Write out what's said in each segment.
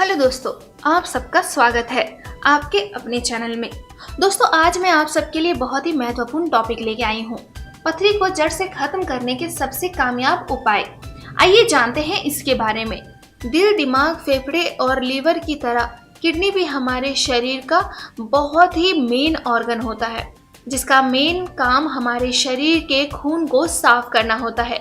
Hello दोस्तों, आप सबका स्वागत है आपके अपने चैनल में। दोस्तों, आज मैं आप सबके लिए बहुत ही महत्वपूर्ण टॉपिक लेके आई हूँ, पथरी को जड़ से खत्म करने के सबसे कामयाब उपाय। आइए जानते हैं इसके बारे में। दिल, दिमाग, फेफड़े और लीवर की तरह किडनी भी हमारे शरीर का बहुत ही मेन ऑर्गन होता है, जिसका मेन काम हमारे शरीर के खून को साफ करना होता है।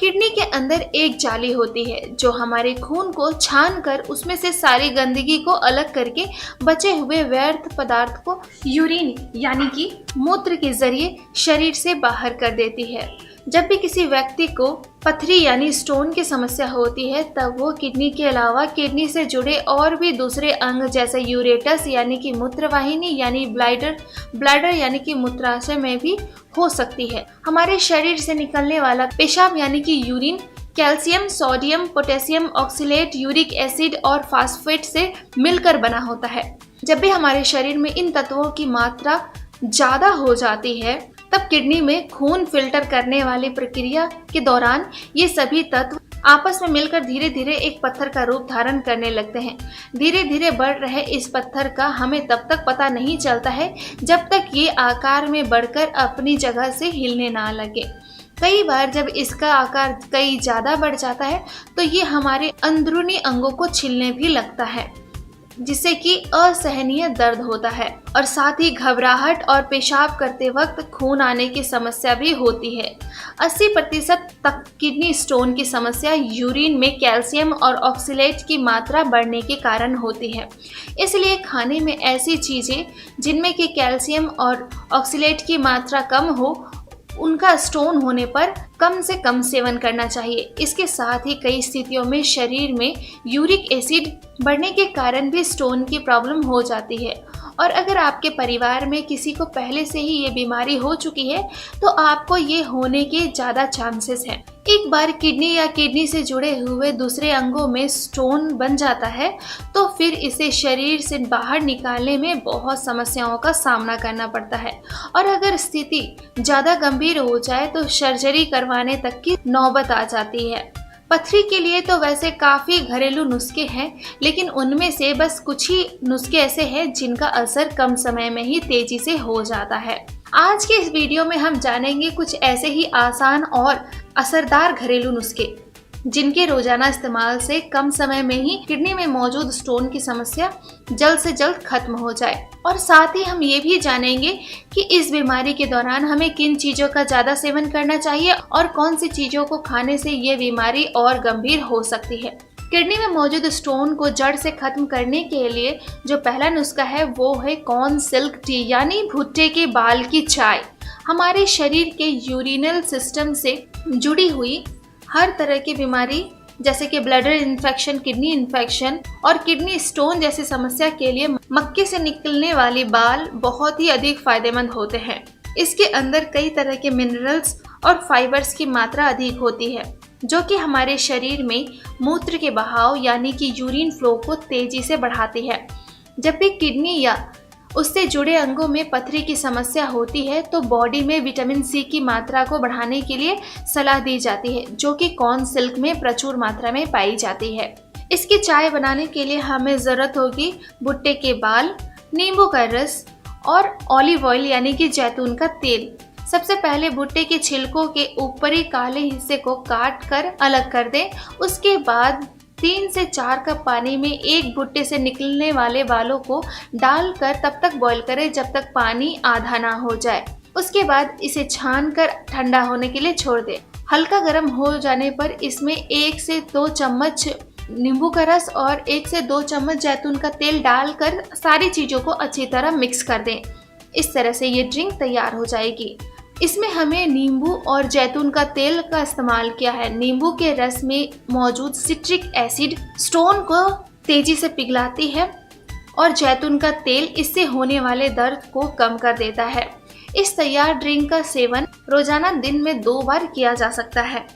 किडनी के अंदर एक जाली होती है जो हमारे खून को छान कर उसमें से सारी गंदगी को अलग करके बचे हुए व्यर्थ पदार्थ को यूरिन यानी कि मूत्र के जरिए शरीर से बाहर कर देती है। जब भी किसी व्यक्ति को पथरी यानी स्टोन की समस्या होती है, तब वो किडनी के अलावा किडनी से जुड़े और भी दूसरे अंग जैसे यूरेटस यानी कि मूत्रवाहिनी यानी ब्लैडर यानी कि मूत्राशय में भी हो सकती है। हमारे शरीर से निकलने वाला पेशाब यानी कि urine calcium, sodium, potassium oxalate, uric acid और फास्फेट से मिलकर बना होता है। जब भी हमारे शरीर में इन तत्वों की मात्रा ज़्यादा हो जाती है, तब किडनी में खून फिल्टर करने वाली प्रक्रिया के दौरान ये सभी तत्व आपस में मिलकर धीरे धीरे एक पत्थर का रूप धारण करने लगते हैं। धीरे धीरे बढ़ रहे इस पत्थर का हमें तब तक पता नहीं चलता है जब तक ये आकार में बढ़कर अपनी जगह से हिलने ना लगे। कई बार जब इसका आकार कई ज़्यादा बढ़ जाता है तो ये हमारे अंदरूनी अंगों को छीलने भी लगता है, जिससे कि असहनीय दर्द होता है और साथ ही घबराहट और पेशाब करते वक्त खून आने की समस्या भी होती है। 80% तक किडनी स्टोन की समस्या यूरिन में कैल्शियम और ऑक्सलेट की मात्रा बढ़ने के कारण होती है। इसलिए खाने में ऐसी चीज़ें जिनमें कि कैल्शियम और ऑक्सलेट की मात्रा कम हो, उनका स्टोन होने पर कम से कम सेवन करना चाहिए। इसके साथ ही कई स्थितियों में शरीर में यूरिक एसिड बढ़ने के कारण भी स्टोन की प्रॉब्लम हो जाती है। और अगर आपके परिवार में किसी को पहले से ही ये बीमारी हो चुकी है तो आपको ये होने के ज़्यादा चांसेस हैं। एक बार किडनी या किडनी से जुड़े हुए दूसरे अंगों में स्टोन बन जाता है तो फिर इसे शरीर से बाहर निकालने में बहुत समस्याओं का सामना करना पड़ता है। और अगर स्थिति ज़्यादा गंभीर हो जाए तो सर्जरी करवाने तक की नौबत आ जाती है। पथरी के लिए तो वैसे काफ़ी घरेलू नुस्खे हैं, लेकिन उनमें से बस कुछ ही नुस्खे ऐसे हैं जिनका असर कम समय में ही तेजी से हो जाता है। आज के इस वीडियो में हम जानेंगे कुछ ऐसे ही आसान और असरदार घरेलू नुस्खे जिनके रोजाना इस्तेमाल से कम समय में ही किडनी में मौजूद स्टोन की समस्या जल्द से जल्द खत्म हो जाए। और साथ ही हम ये भी जानेंगे कि इस बीमारी के दौरान हमें किन चीज़ों का ज़्यादा सेवन करना चाहिए और कौन सी चीज़ों को खाने से ये बीमारी और गंभीर हो सकती है। किडनी में मौजूद स्टोन को जड़ से खत्म करने के लिए जो पहला नुस्खा है वो है कॉर्न सिल्क टी यानी भुट्टे के बाल की चाय। हमारे शरीर के यूरिनल सिस्टम से जुड़ी हुई हर तरह की बीमारी जैसे कि ब्लैडर इन्फेक्शन, किडनी इन्फेक्शन और किडनी स्टोन जैसी समस्या के लिए मक्के से निकलने वाली बाल बहुत ही अधिक फायदेमंद होते हैं। इसके अंदर कई तरह के मिनरल्स और फाइबर्स की मात्रा अधिक होती है, जो कि हमारे शरीर में मूत्र के बहाव यानी कि यूरिन फ्लो को तेजी से बढ़ाती है। जब भी किडनी या उससे जुड़े अंगों में पथरी की समस्या होती है तो बॉडी में विटामिन सी की मात्रा को बढ़ाने के लिए सलाह दी जाती है, जो कि कॉर्न सिल्क में प्रचुर मात्रा में पाई जाती है। इसकी चाय बनाने के लिए हमें ज़रूरत होगी भुट्टे के बाल, नींबू का रस और ऑलिव ऑयल यानी कि जैतून का तेल। सबसे पहले भुट्टे के छिलकों के ऊपरी काले हिस्से को काट कर अलग कर दें। उसके बाद 3 से 4 कप पानी में एक भुट्टे से निकलने वाले बालों को डालकर तब तक बॉईल करें जब तक पानी आधा ना हो जाए। उसके बाद इसे छान कर ठंडा होने के लिए छोड़ दें। हल्का गर्म हो जाने पर इसमें 1 से 2 चम्मच नींबू का रस और 1 से 2 चम्मच जैतून का तेल डालकर सारी चीज़ों को अच्छी तरह मिक्स कर दें। इस तरह से ये ड्रिंक तैयार हो जाएगी। इसमें हमें नींबू और जैतून का तेल का इस्तेमाल किया है। नींबू के रस में मौजूद सिट्रिक एसिड स्टोन को तेजी से पिघलाती है और जैतून का तेल इससे होने वाले दर्द को कम कर देता है। इस तैयार ड्रिंक का सेवन रोजाना दिन में 2 बार किया जा सकता है।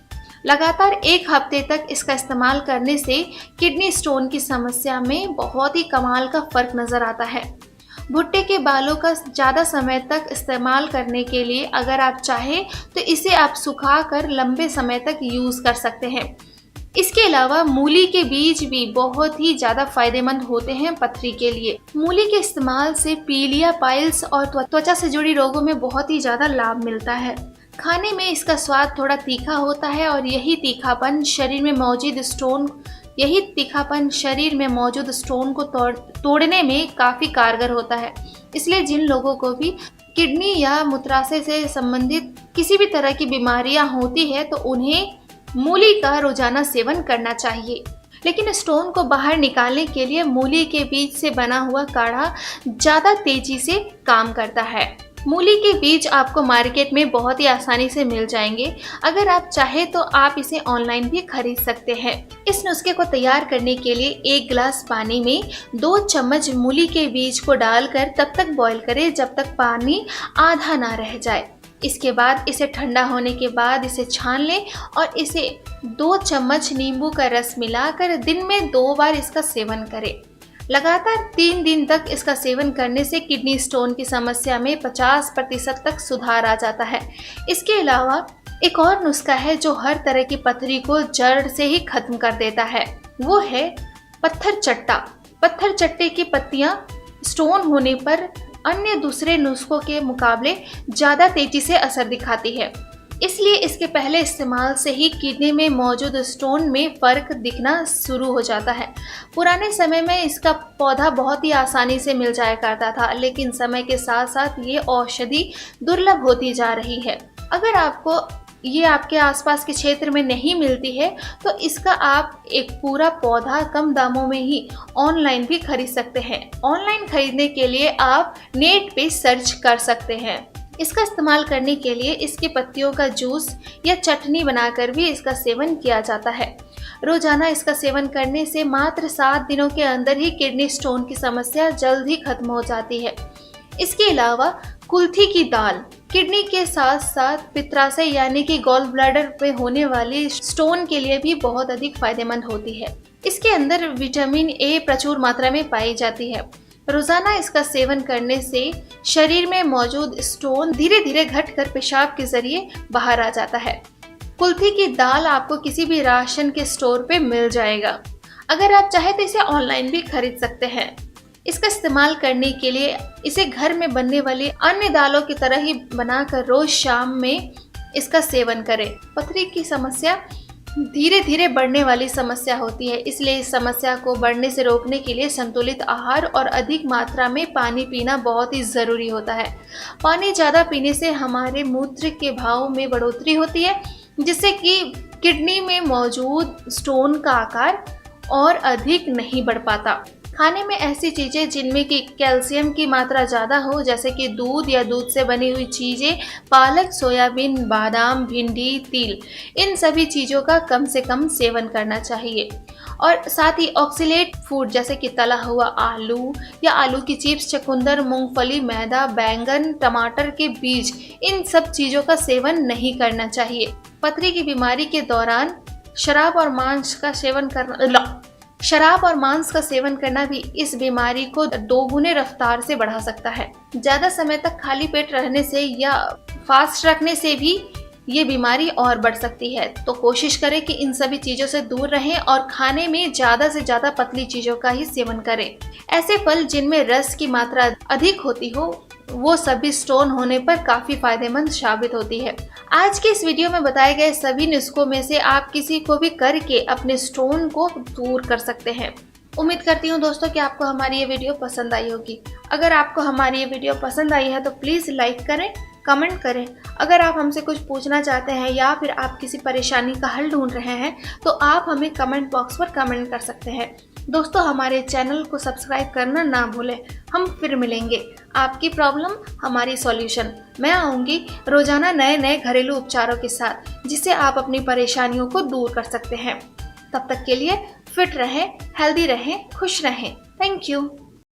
लगातार 1 हफ्ते तक इसका इस्तेमाल करने से किडनी स्टोन की समस्या में बहुत ही कमाल का फर्क नजर आता है। भुट्टे के बालों का ज़्यादा समय तक इस्तेमाल करने के लिए अगर आप चाहें तो इसे आप सुखा कर लंबे समय तक यूज़ कर सकते हैं। इसके अलावा मूली के बीज भी बहुत ही ज़्यादा फायदेमंद होते हैं पथरी के लिए। मूली के इस्तेमाल से पीलिया, पाइल्स और त्वचा से जुड़ी रोगों में बहुत ही ज़्यादा लाभ मिलता है। खाने में इसका स्वाद थोड़ा तीखा होता है और यही तीखापन शरीर में मौजूद स्टोन को तोड़ने में काफ़ी कारगर होता है। इसलिए जिन लोगों को भी किडनी या मूत्राशय से संबंधित किसी भी तरह की बीमारियां होती है तो उन्हें मूली का रोजाना सेवन करना चाहिए। लेकिन स्टोन को बाहर निकालने के लिए मूली के बीज से बना हुआ काढ़ा ज़्यादा तेजी से काम करता है। मूली के बीज आपको मार्केट में बहुत ही आसानी से मिल जाएंगे। अगर आप चाहें तो आप इसे ऑनलाइन भी खरीद सकते हैं। इस नुस्खे को तैयार करने के लिए 1 गिलास पानी में 2 चम्मच मूली के बीज को डालकर तब तक बॉईल करें जब तक पानी आधा ना रह जाए। इसके बाद इसे ठंडा होने के बाद इसे छान लें और इसे 2 चम्मच नींबू का रस मिलाकर दिन में 2 बार इसका सेवन करें। लगातार 3 दिन तक इसका सेवन करने से किडनी स्टोन की समस्या में 50% तक सुधार आ जाता है। इसके अलावा एक और नुस्खा है जो हर तरह की पथरी को जड़ से ही खत्म कर देता है, वो है पत्थर चट्टा। पत्थर चट्टे की पत्तियां स्टोन होने पर अन्य दूसरे नुस्खों के मुकाबले ज़्यादा तेजी से असर दिखाती है। इसलिए इसके पहले इस्तेमाल से ही किडनी में मौजूद स्टोन में फ़र्क दिखना शुरू हो जाता है। पुराने समय में इसका पौधा बहुत ही आसानी से मिल जाया करता था, लेकिन समय के साथ साथ ये औषधि दुर्लभ होती जा रही है। अगर आपको ये आपके आसपास के क्षेत्र में नहीं मिलती है तो इसका आप एक पूरा पौधा कम दामों में ही ऑनलाइन भी खरीद सकते हैं। ऑनलाइन खरीदने के लिए आप नेट पे सर्च कर सकते हैं। इसका इस्तेमाल करने के लिए इसकी पत्तियों का जूस या चटनी बनाकर भी इसका सेवन किया जाता है। रोजाना इसका सेवन करने से मात्र 7 दिनों के अंदर ही किडनी स्टोन की समस्या जल्द ही खत्म हो जाती है। इसके अलावा कुल्थी की दाल किडनी के साथ साथ पित्ताशय यानी कि गॉल ब्लैडर में होने वाले स्टोन के लिए भी बहुत अधिक फायदेमंद होती है। इसके अंदर विटामिन ए प्रचुर मात्रा में पाई जाती है। रोजाना इसका सेवन करने से शरीर में मौजूद स्टोन धीरे धीरे घटकर पेशाब के जरिए बाहर आ जाता है। कुल्थी की दाल आपको किसी भी राशन के स्टोर पे मिल जाएगा। अगर आप चाहे तो इसे ऑनलाइन भी खरीद सकते हैं। इसका इस्तेमाल करने के लिए इसे घर में बनने वाली अन्य दालों की तरह ही बनाकर रोज शाम में इसका सेवन करें। पथरी की समस्या धीरे धीरे बढ़ने वाली समस्या होती है, इसलिए इस समस्या को बढ़ने से रोकने के लिए संतुलित आहार और अधिक मात्रा में पानी पीना बहुत ही ज़रूरी होता है। पानी ज़्यादा पीने से हमारे मूत्र के भाव में बढ़ोतरी होती है, जिससे कि किडनी में मौजूद स्टोन का आकार और अधिक नहीं बढ़ पाता। खाने में ऐसी चीज़ें जिनमें कि कैल्शियम की मात्रा ज़्यादा हो, जैसे कि दूध या दूध से बनी हुई चीज़ें, पालक, सोयाबीन, बादाम, भिंडी, तिल, इन सभी चीज़ों का कम से कम सेवन करना चाहिए। और साथ ही ऑक्सीलेट फूड जैसे कि तला हुआ आलू या आलू की चिप्स, चुकंदर, मूंगफली, मैदा, बैंगन, टमाटर के बीज, इन सब चीज़ों का सेवन नहीं करना चाहिए। पथरी की बीमारी के दौरान शराब और मांस का सेवन करना भी इस बीमारी को 2 गुने रफ्तार से बढ़ा सकता है। ज़्यादा समय तक खाली पेट रहने से या फास्ट रखने से भी ये बीमारी और बढ़ सकती है। तो कोशिश करें कि इन सभी चीज़ों से दूर रहें और खाने में ज़्यादा से ज़्यादा पतली चीज़ों का ही सेवन करें। ऐसे फल जिनमें रस की मात्रा अधिक होती हो वो सभी स्टोन होने पर काफ़ी फायदेमंद साबित होती है। आज के इस वीडियो में बताए गए सभी नुस्खों में से आप किसी को भी करके अपने स्टोन को दूर कर सकते हैं। उम्मीद करती हूँ दोस्तों कि आपको हमारी ये वीडियो पसंद आई होगी। अगर आपको हमारी ये वीडियो पसंद आई है तो प्लीज़ लाइक करें, कमेंट करें। अगर आप हमसे कुछ पूछना चाहते हैं या फिर आप किसी परेशानी का हल ढूंढ रहे हैं तो आप हमें कमेंट बॉक्स पर कमेंट कर सकते हैं। दोस्तों, हमारे चैनल को सब्सक्राइब करना ना भूलें। हम फिर मिलेंगे। आपकी प्रॉब्लम हमारी सॉल्यूशन। मैं आऊँगी रोजाना नए नए घरेलू उपचारों के साथ, जिससे आप अपनी परेशानियों को दूर कर सकते हैं। तब तक के लिए फिट रहें, हेल्दी रहें, खुश रहें। Thank you.